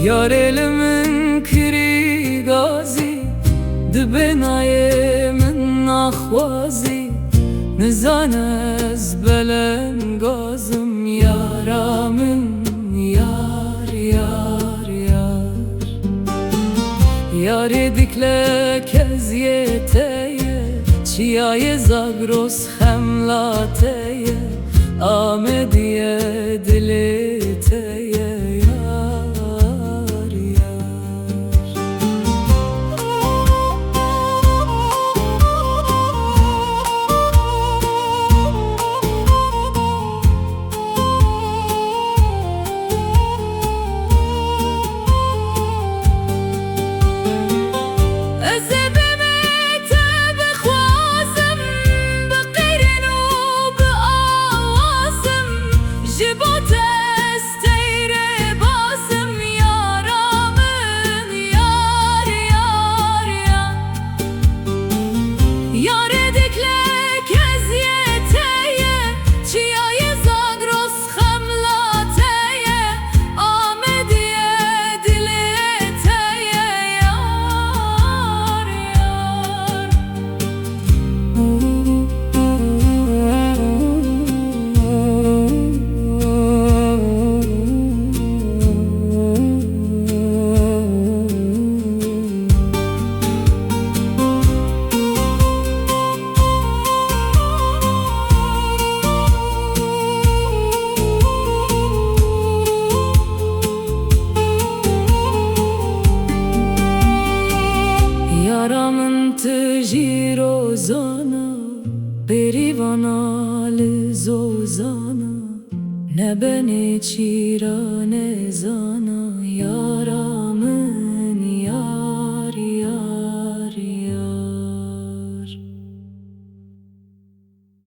Yar elimin kiri gazi Dibenaye min naxwazi Nizanez belen gazım Yara min yar yar yar Yar dikle kez yeteye Çiyaye zagros hemlateye Amediye diliteye yar yar Yaramın tejiro zana Berivana lizozana Ne beni çira ne zana Yara